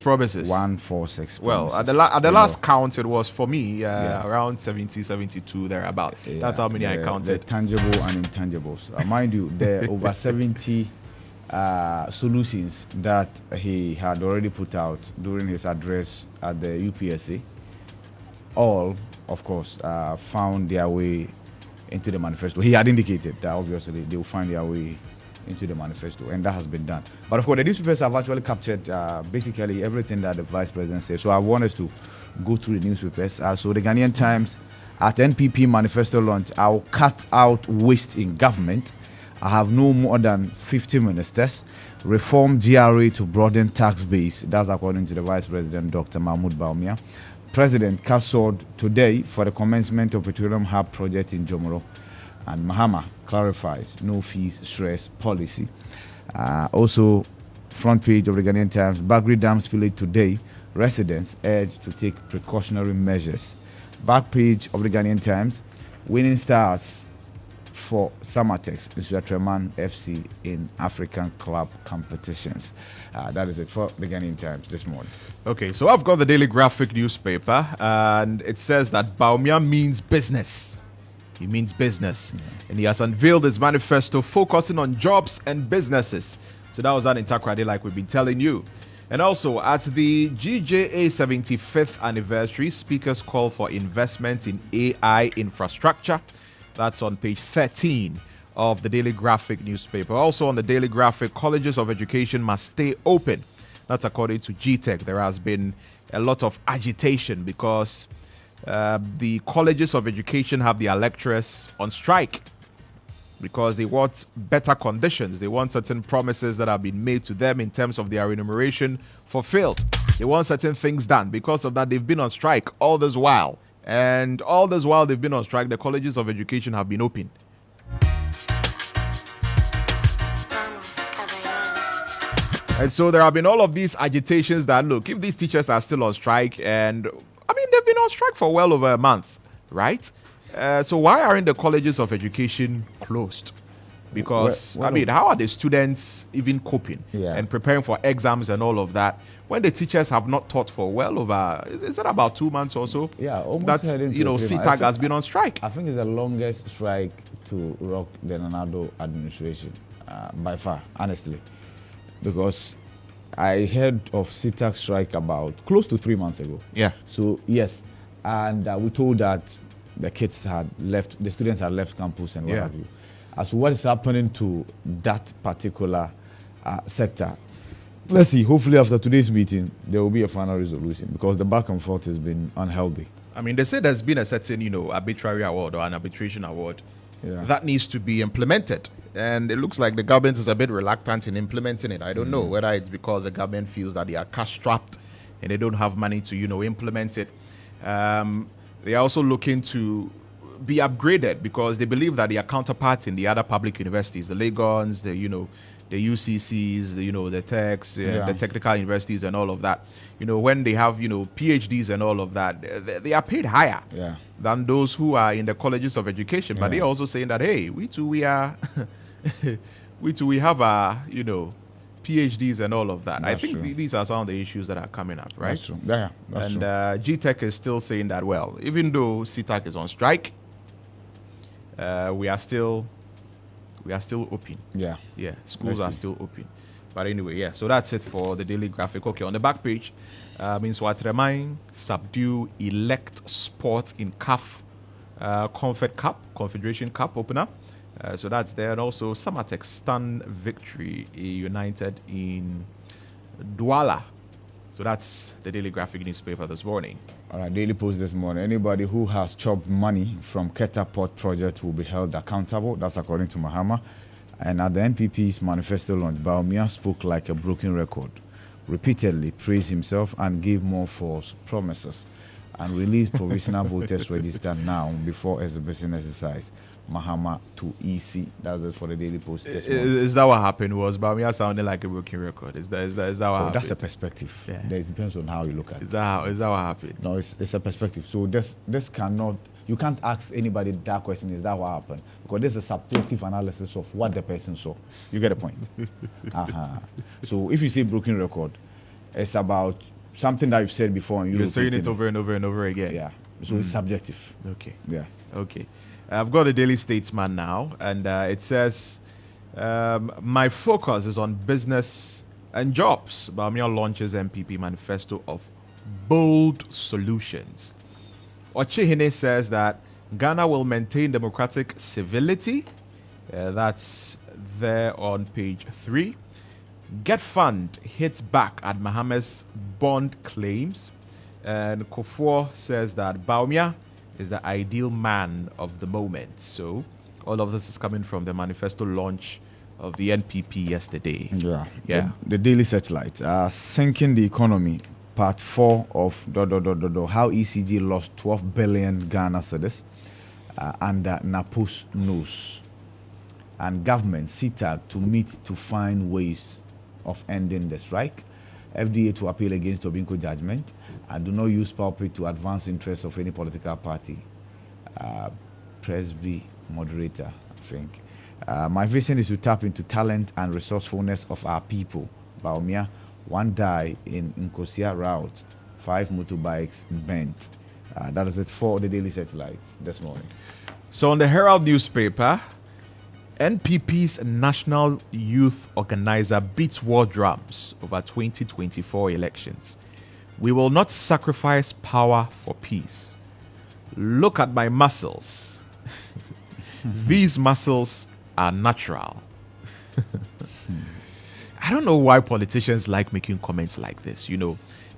promises. 146 Well, promises. at the last count, it was for me around 70, 72 thereabout. That's how many I counted. The tangible and intangibles. Mind you, there are over 70 solutions that he had already put out during his address at the UPSA. All, of course, found their way into the manifesto. He had indicated that obviously they will find their way into the manifesto, and that has been done. But of course, the newspapers have actually captured basically everything that the vice president said. So I want us to go through the newspapers. So the Ghanaian Times, at NPP manifesto launch, I'll cut out waste in government. I have no more than 50 ministers. Reform GRA to broaden tax base. That's according to the vice president, Dr. Mahmoud Baumia. President castled today for the commencement of Petroleum Hub project in Jomoro. And Mahama clarifies no fees stress policy. Also, front page of the Ghanaian Times, Bagri Dam spillage today. Residents urged to take precautionary measures. Back page of the Ghanaian Times, winning stars for Samatex Suatreman FC in African club competitions. That is it for the Ghanaian Times this morning. Okay, so I've got the Daily Graphic newspaper, and it says that Baumia means business. He means business. And he has unveiled his manifesto focusing on jobs and businesses. So that was that in Takrady, like we've been telling you. And also at the GJA 75th anniversary, speakers call for investment in AI infrastructure. That's on page 13 of the Daily Graphic newspaper. Also on the Daily Graphic, colleges of education must stay open. That's according to GTEC. There has been a lot of agitation because the colleges of education have their lecturers on strike because they want better conditions. They want certain promises that have been made to them in terms of their remuneration fulfilled. They want certain things done. Because of that, they've been on strike all this while. And all this while they've been on strike, the colleges of education have been open. And so there have been all of these agitations that, look, if these teachers are still on strike, and I mean, they've been on strike for well over a month, right? So why aren't the colleges of education closed? Because, I mean, how are the students even coping and preparing for exams and all of that when the teachers have not taught for well over, is it about 2 months or so? Yeah, almost. That's, CTAG has been on strike. I think it's the longest strike to rock the Nanado administration, by far, honestly. Because I heard of CTAG strike about close to 3 months ago. Yeah. So, yes. And we told that the kids had left, the students had left campus and what have you. As what is happening to that particular sector, let's see. Hopefully, after today's meeting, there will be a final resolution because the back and forth has been unhealthy. I mean, they say there's been a certain, arbitrary award or an arbitration award that needs to be implemented. And it looks like the government is a bit reluctant in implementing it. I don't know whether it's because the government feels that they are cash strapped and they don't have money to, implement it. They are also looking to be upgraded because they believe that their counterparts in the other public universities, the Lagos, the UCCs, the techs, the technical universities and all of that, when they have, PhDs and all of that, they are paid higher than those who are in the colleges of education. But they're also saying that, hey, we are, we have our, PhDs and all of that. That's I think true. These are some of the issues that are coming up, right? That's true. Yeah, that's and true. GTEC is still saying that, well, even though CTAC is on strike, we are still open. Yeah. Schools are still open. But anyway, so that's it for the Daily Graphic. Okay, on the back page, means Watremain subdue elect sports in CAF Confederation Cup opener. So that's there. And also Samatex stun victory United in Douala. So that's the Daily Graphic newspaper this morning. All right, Daily Post this morning. Anybody who has chopped money from Keta Port project will be held accountable. That's according to Mahama. And at the NPP's manifesto launch, Baumia spoke like a broken record, repeatedly praised himself and gave more false promises, and released provisional voters register now before exhibition exercise. Mahama to EC. That's it for the Daily Post this morning. Is that what happened? Was Baumia sounding like a broken record? Is that what happened? That's a perspective. Yeah. It depends on how you look at it. Is that what happened? No, it's a perspective. So this cannot, you can't ask anybody that question, is that what happened? Because this is a subjective analysis of what the person saw. You get the point? So if you say broken record, It's about something that you've said before. And You're saying it over and over and over again. Yeah. So it's subjective. Okay. Yeah. Okay. I've got a Daily Statesman now, and it says, my focus is on business and jobs. Bawumia launches MPP manifesto of bold solutions. Ochihine says that Ghana will maintain democratic civility. That's there on page 3. Get Fund hits back at Mohammed's bond claims. And Kofor says that Bawumia is the ideal man of the moment. So all of this is coming from the manifesto launch of the NPP yesterday. Yeah. Yeah. The Daily Satellite. Sinking the economy. Part 4 of how ECG lost 12 billion Ghana cedis under NAPO's nose. And government CITAG to meet to find ways of ending the strike. FDA to appeal against Tobinco judgment, and do not use pulpit to advance interests of any political party. Presby moderator, I think. My vision is to tap into talent and resourcefulness of our people. Bawumia, 1 died in Nkosia route, 5 motorbikes bent. That is it for the Daily Satellite this morning. So on the Herald newspaper, NPP's National Youth Organizer beats war drums over 2024 elections. We will not sacrifice power for peace. Look at my muscles. These muscles are natural. I don't know why politicians like making comments like this,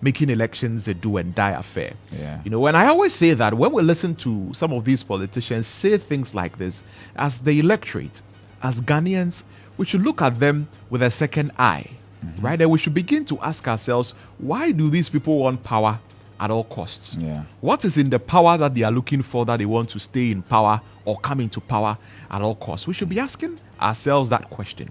making elections a do and die affair. Yeah. When I always say that, when we listen to some of these politicians say things like this, as the electorate, as Ghanaians, we should look at them with a second eye, right? And we should begin to ask ourselves, why do these people want power at all costs? Yeah. What is in the power that they are looking for that they want to stay in power or come into power at all costs? We should be asking ourselves that question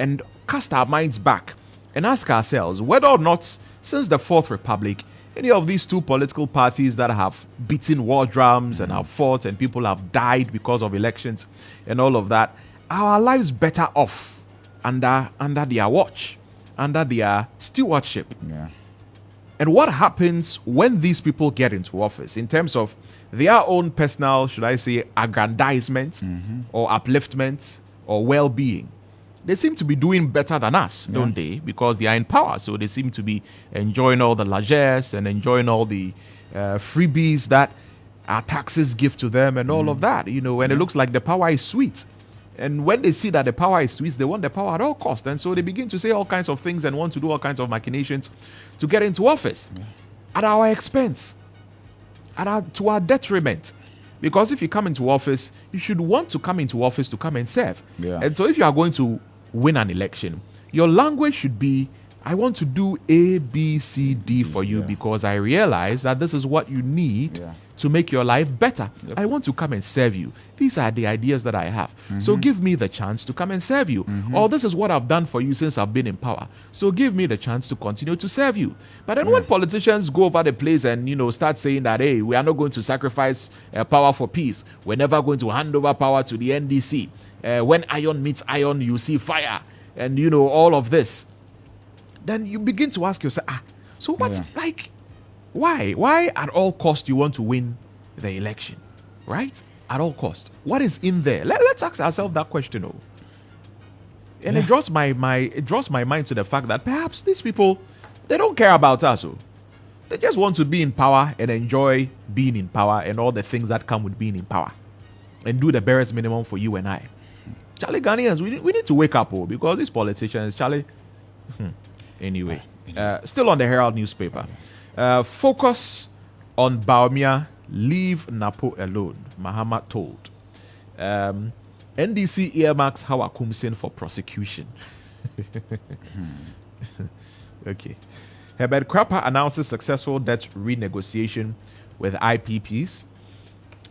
and cast our minds back and ask ourselves whether or not, since the Fourth Republic, any of these two political parties that have beaten war drums and have fought and people have died because of elections and all of that, are our lives better off under their watch, under their stewardship? Yeah. And what happens when these people get into office in terms of their own personal, should I say, aggrandizement or upliftment or well-being? They seem to be doing better than us, don't they? Because they are in power. So they seem to be enjoying all the largesse and enjoying all the freebies that our taxes give to them and all of that, and it looks like the power is sweet. And when they see that the power is sweet, they want the power at all costs. And so they begin to say all kinds of things and want to do all kinds of machinations to get into office at our expense, to our detriment. Because if you come into office, you should want to come into office to come and serve. Yeah. And so if you are going to win an election, your language should be, I want to do A, B, C, D for you because I realize that this is what you need to make your life better. I want to come and serve you. These are the ideas that I have. So give me the chance to come and serve you. Or this is what I've done for you since I've been in power. So give me the chance to continue to serve you. But then when politicians go over the place and, start saying that, hey, we are not going to sacrifice power for peace. We're never going to hand over power to the NDC. When iron meets iron, you see fire. And, all of this. Then you begin to ask yourself, so what's why at all cost you want to win the election, right? At all cost. What is in there? Let's ask ourselves that question. And it draws my mind to the fact that perhaps these people, they don't care about us. They just want to be in power and enjoy being in power and all the things that come with being in power and do the barest minimum for you and I. Charlie, Ghanaians, we need to wake up, because these politicians, Charlie. Anyway, still on the Herald newspaper. Focus on Bawumia, leave Napo alone, Mahama told. NDC earmarks Hawa Kumsin for prosecution. Okay. Herbert Krapper announces successful debt renegotiation with IPPs.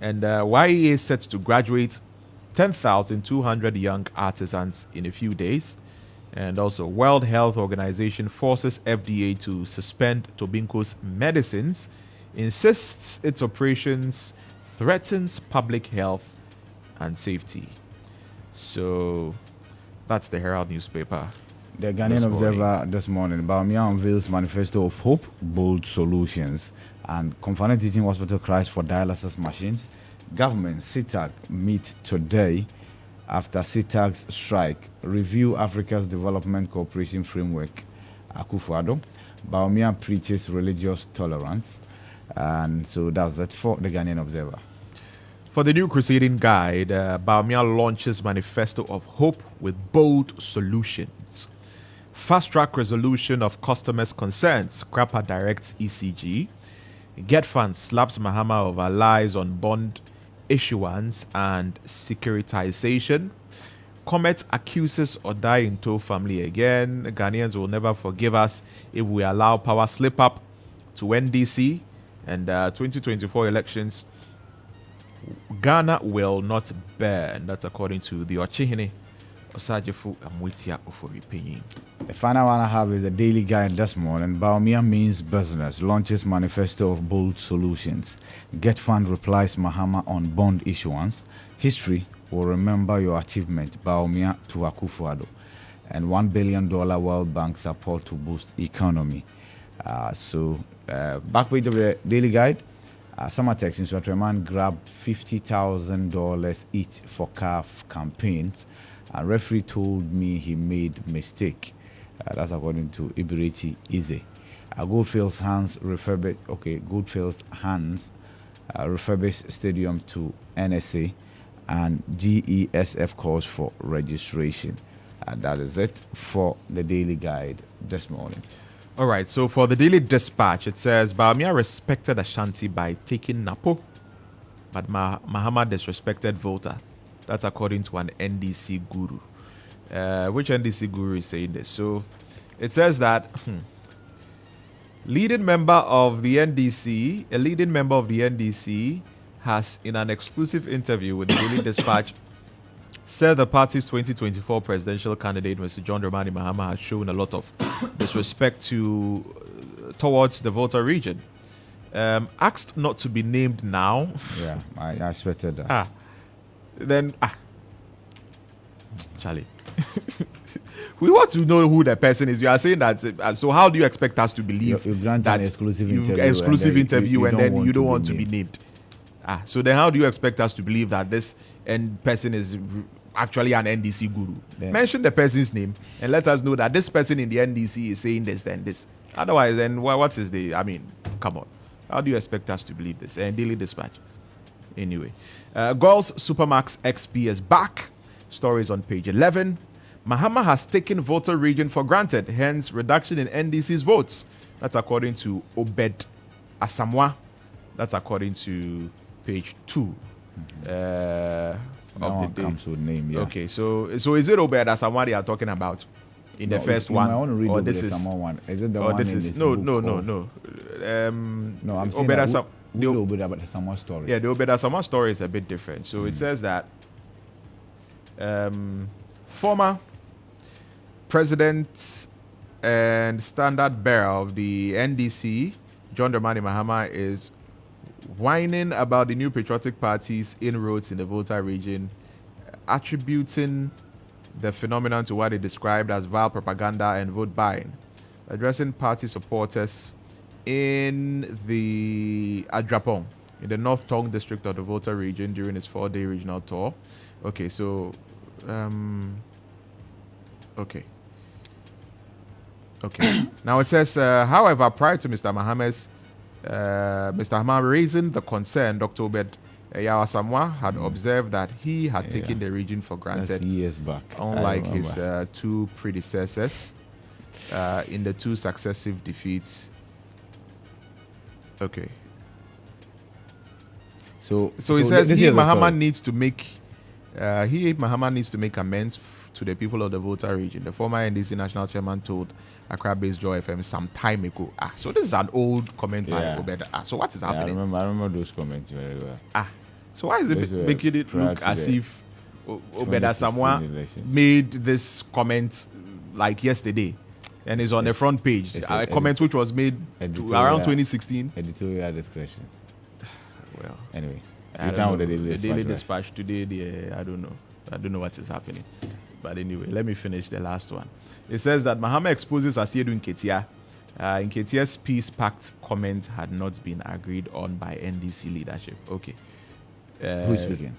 And YEA is set to graduate 10,200 young artisans in a few days. And also, World Health Organization forces FDA to suspend Tobinco's medicines, insists its operations threatens public health and safety. So, that's the Herald newspaper The Ghanaian Observer this morning, Baumia unveils manifesto of hope, bold solutions, and Confident Teaching Hospital cries for dialysis machines. Government, CITAG, meet today after CITAG's strike. Review Africa's Development Cooperation Framework. Akufo-Addo. Baumia preaches religious tolerance. And so that's it for the Ghanaian Observer. For the New Crusading Guide, Baumia launches manifesto of hope with bold solutions. Fast-track resolution of customers' concerns. Krapa directs ECG. Get Funds slaps Mahama over lies on bond issuance and securitization. Comet accuses Odai Into family again. Ghanaians will never forgive us if we allow power slip up to NDC. And 2024 elections, Ghana will not burn. That's according to the Ochihene Osajefu Amwitia Oforipenyin. The final one I have is a daily guide this morning. Baumia means business, launches manifesto of bold solutions. Get Fund replies Mahama on bond issuance. History will remember your achievement. Baumia to Akufo-Addo. And $1 billion World Bank support to boost economy. Back page of the daily guide. Summertex in Swatraman grabbed $50,000 each for CAF campaigns. A referee told me he made mistake. That's according to Ibiriti Ize. Goldfields hands refurbished stadium to NSA, and GESF calls for registration. That is it for the daily guide this morning. All right, so for the Daily Dispatch, it says Baumia respected Ashanti by taking Napo, but Mahama disrespected voter. That's according to an NDC guru. Which NDC guru is saying this? So it says that a leading member of the NDC has, in an exclusive interview with the Daily Dispatch, said the party's 2024 presidential candidate, Mr. John Dramani Mahama, has shown a lot of disrespect towards the voter region. Asked not to be named now. Yeah, I expected that. Charlie. We want to know who the person is. You are saying that. So how do you expect us to believe you grant that an exclusive interview and then you don't want to be named? named? So then how do you expect us to believe that this person is actually an NDC guru? Then mention the person's name and let us know that this person in the NDC is saying this, then this. Otherwise, then what is the? I mean, come on. How do you expect us to believe this? And Daily Dispatch. Anyway, Girls Supermax XP is back. Stories on page 11. Mahama has taken voter region for granted, hence reduction in NDC's votes. That's according to Obed Asamoah. That's according to page 2 of the day. Comes with name, yeah. Okay, so is it Obed Asamoah they are talking about in the first one? I want to read or Obed this is Asamoah one. Is it the or one this in is this no. book No, I'm saying Obed that we know Obed about the Asamoah story. Yeah, the Obed Asamoah story is a bit different. So it says that former president and standard bearer of the NDC, John Dramani Mahama, is whining about the new patriotic party's inroads in the voter region, attributing the phenomenon to what he described as vile propaganda and vote buying. Addressing party supporters in the Adrapong, in the North Tong district of the voter region during his 4-day regional tour. Okay, so okay. Now it says, however, prior to Mr. Mahama raising the concern, Dr. Obed Asamoah had observed that he had taken the region for granted. That's years back. Unlike his two predecessors in the two successive defeats. Okay. So he says Mahama needs to make amends to the people of the voter region. The former NDC national chairman told Accra-based Joy FM some time ago. So this is an old comment by Obed. So what is happening? I remember those comments very well. So why is it making it look as if Obed Asamoah made this comment like yesterday and is on the front page? A comment which was made around 2016. Editorial discretion. Well, anyway, I don't know. The Daily Dispatch today, I don't know what is happening. But anyway, let me finish the last one. It says that Mahama exposes Asiedu Nketia. Nketia's peace pact comment had not been agreed on by NDC leadership. Okay. Who is speaking?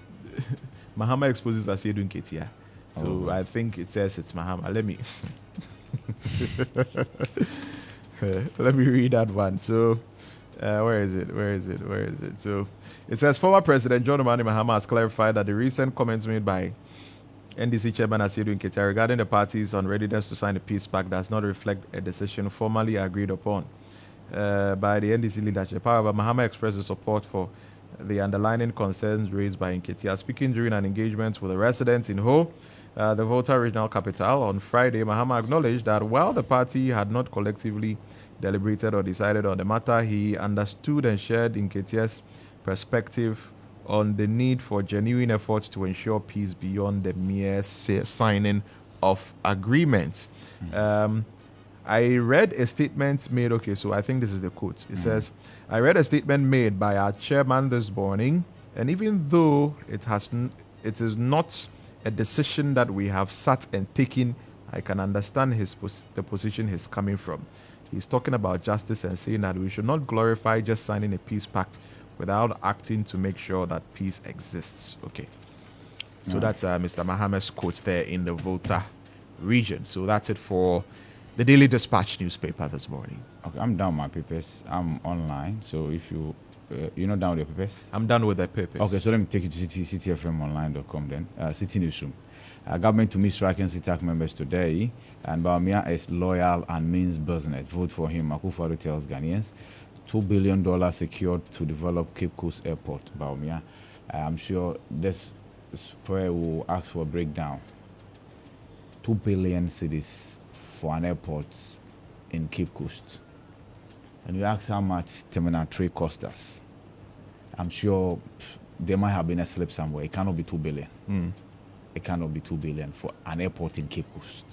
Mahama exposes Asiedu Nketia. So I think it says it's Mahama. Let me let me read that one. So where is it? So it says former President John Omani Mahama has clarified that the recent comments made by NDC Chairman Asiedu Nketia regarding the parties on readiness to sign the peace pact does not reflect a decision formally agreed upon by the NDC leadership. However, Mahama expressed his support for the underlying concerns raised by Nketia. Speaking during an engagement with the residents in Ho, the Volta regional capital, on Friday, Mahama acknowledged that while the party had not collectively deliberated or decided on the matter, he understood and shared Nketia's perspective on the need for genuine efforts to ensure peace beyond the mere signing of agreements. I read a statement made, okay, so I think this is the quote. It says, I read a statement made by our chairman this morning, and even though it is not a decision that we have sat and taken, I can understand the position he's coming from. He's talking about justice and saying that we should not glorify just signing a peace pact without acting to make sure that peace exists. Okay. So that's Mr. Mahama's quote there in the Volta region. So that's it for the Daily Dispatch newspaper this morning. Okay, I'm done with my papers. I'm online. So if you're not done with your papers? I'm done with the papers. Okay, so let me take you to cityfmonline.com then. City Newsroom. Government to meet striking CITAC members today, and Baumia is loyal and means business. Vote for him. Akufo-Addo tells Ghanaians. $2 billion secured to develop Cape Coast Airport, Baumia. I'm sure this is where we'll ask for a breakdown. 2 billion cedis for an airport in Cape Coast. And you ask how much Terminal 3 cost us. I'm sure there might have been a slip somewhere. It cannot be 2 billion. It cannot be 2 billion for an airport in Cape Coast.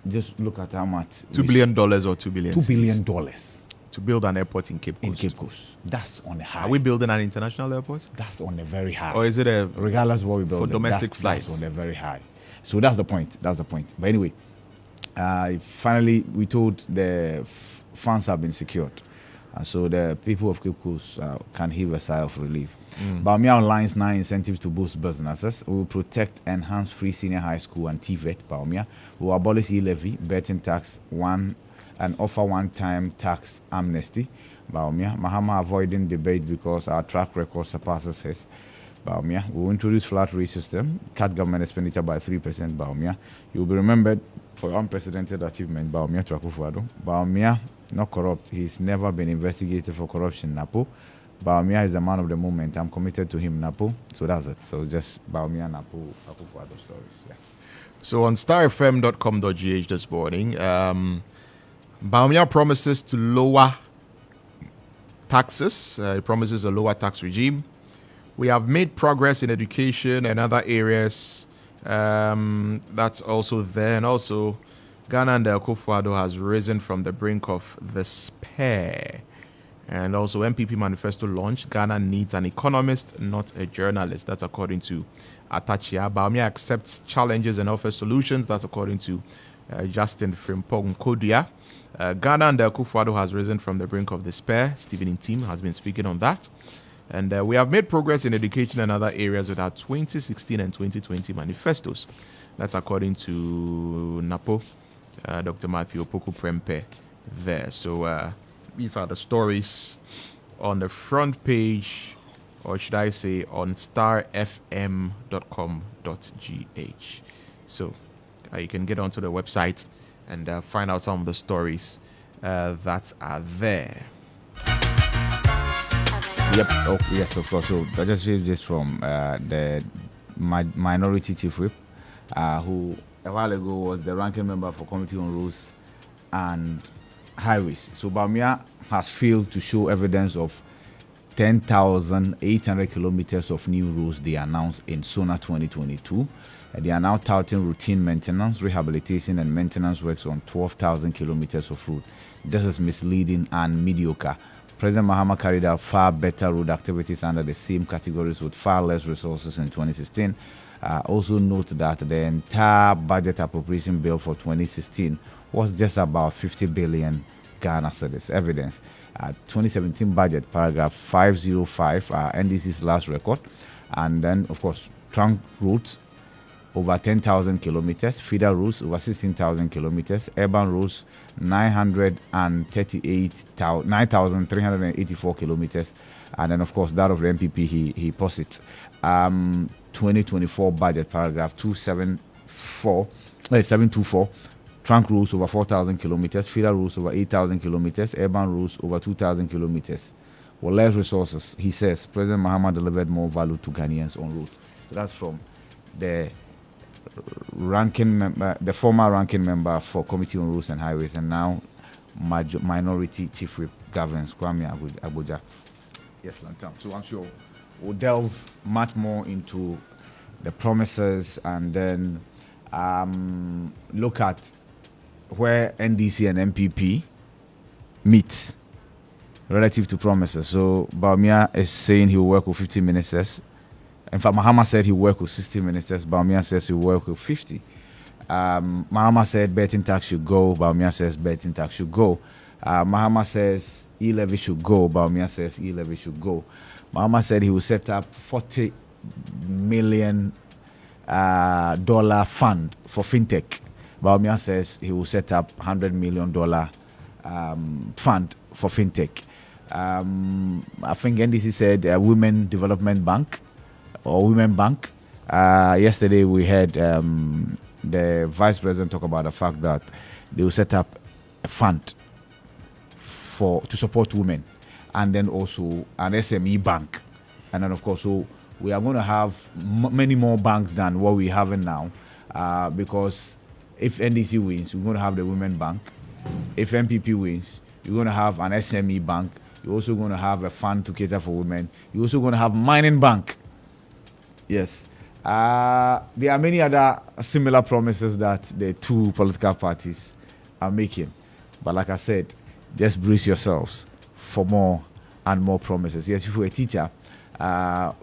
Just look at how much. $2 billion or 2 billion? $2 billion. To build an airport in Cape Coast. In Cape Coast. That's on the high. Are we building an international airport? That's on the very high. Or is it regardless of what we build for domestic flights? That's on the very high. So that's the point. That's the point. But anyway, finally we told the funds have been secured. And so the people of Cape Coast can heave a sigh of relief. Baumia outlines 9 incentives to boost businesses. We will protect enhanced free senior high school and TVET, Baumia. We will abolish e-levy, betting tax, and offer one-time tax amnesty. Baumia. Mahama avoiding debate because our track record surpasses his. Baumia. We will introduce flat rate system, cut government expenditure by 3%. Baumia. You will be remembered for unprecedented achievement. Baumia to Akufo-Addo. Baumia, not corrupt. He's never been investigated for corruption. Napo. Baumia is the man of the moment. I'm committed to him. Napo. So that's it. So just Baumia, Napo, Akufo-Addo stories. Yeah. So on starfm.com.gh this morning, Baumia promises to lower taxes. He promises a lower tax regime. We have made progress in education and other areas. That's also there. And also, Ghana under Akufo-Addo has risen from the brink of despair. And also, MPP manifesto launched. Ghana needs an economist, not a journalist. That's according to Atachia. Baumia accepts challenges and offers solutions. That's according to Justin Frimpong Kodia. Ghana under Akufo-Addo has risen from the brink of despair. Stephen Intim has been speaking on that. And we have made progress in education and other areas with our 2016 and 2020 manifestos. That's according to NAPO, Dr. Matthew Opoku Prempe there. So these are the stories on the front page, or should I say on starfm.com.gh. So you can get onto the website and find out some of the stories that are there. Yep. Oh, yes, of course. So I just read this from the Minority Chief Whip, who a while ago was the ranking member for Committee on Roads and Highways. So Baumia has failed to show evidence of 10,800 kilometers of new roads they announced in SONA 2022. They are now touting routine maintenance, rehabilitation, and maintenance works on 12,000 kilometers of road. This is misleading and mediocre. President Mahama carried out far better road activities under the same categories with far less resources in 2016. Also note that the entire budget appropriation bill for 2016 was just about 50 billion Ghana cedis. Evidence. 2017 budget, paragraph 505, NDC's last record. And then, of course, trunk routes over 10,000 kilometers, feeder routes over 16,000 kilometers, urban routes 9,384 kilometers, and then, of course, that of the MPP he posits. 2024 budget, paragraph 724, trunk routes over 4,000 kilometers, feeder routes over 8,000 kilometers, urban routes over 2,000 kilometers. With less resources, he says, President Mahama delivered more value to Ghanaians on route. So that's from the ranking member, the former ranking member for Committee on Roads and Highways, and now Minority Chief Whip Governance, Kwame Abuja. Yes, Lantam. So I'm sure we'll delve much more into the promises and then look at where NDC and MPP meet relative to promises. So Bawumia is saying he will work with 50 ministers. In fact, Mahama said he will work with 60 ministers. Bawumia says he will work with 50. Mahama said betting tax should go. Bawumia says betting tax should go. Mahama says e-levy should go. Bawumia says e-levy should go. Mahama said he will set up $40 million dollar fund for fintech. Bawumia says he will set up $100 million fund for fintech. I think NDC said Women Development Bank or Women Bank. Yesterday we heard the Vice President talk about the fact that they will set up a fund to support women, and then also an SME bank, and then of course, so we are going to have many more banks than what we have now, because if NDC wins, we're going to have the Women Bank. If MPP wins, you're going to have an SME bank. You're also going to have a fund to cater for women. You're also going to have mining bank. Yes. There are many other similar promises that the two political parties are making. But like I said, just brace yourselves for more and more promises. Yes, if you're a teacher,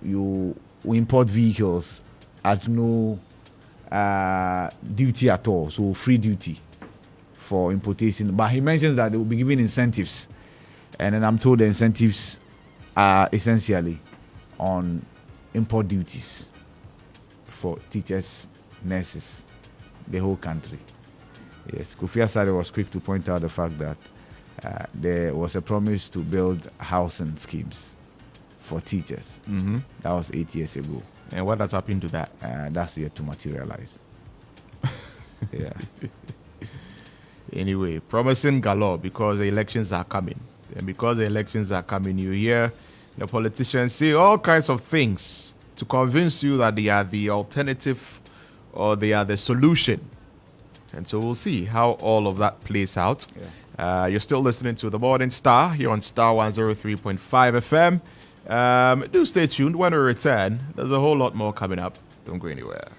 you import vehicles at no duty at all. So free duty for importation. But he mentions that they will be giving incentives. And then I'm told the incentives are essentially on import duties for teachers, nurses, the whole country. Yes, Kofi Asare was quick to point out the fact that there was a promise to build housing schemes for teachers. Mm-hmm. That was 8 years ago. And what has happened to that? That's yet to materialize. Yeah. Anyway, promising galore because the elections are coming. And because the elections are coming, you hear the politicians say all kinds of things to convince you that they are the alternative or they are the solution. And so we'll see how all of that plays out. Yeah. You're still listening to The Morning Star here on Star 103.5 FM. Do stay tuned. When we return, there's a whole lot more coming up. Don't go anywhere.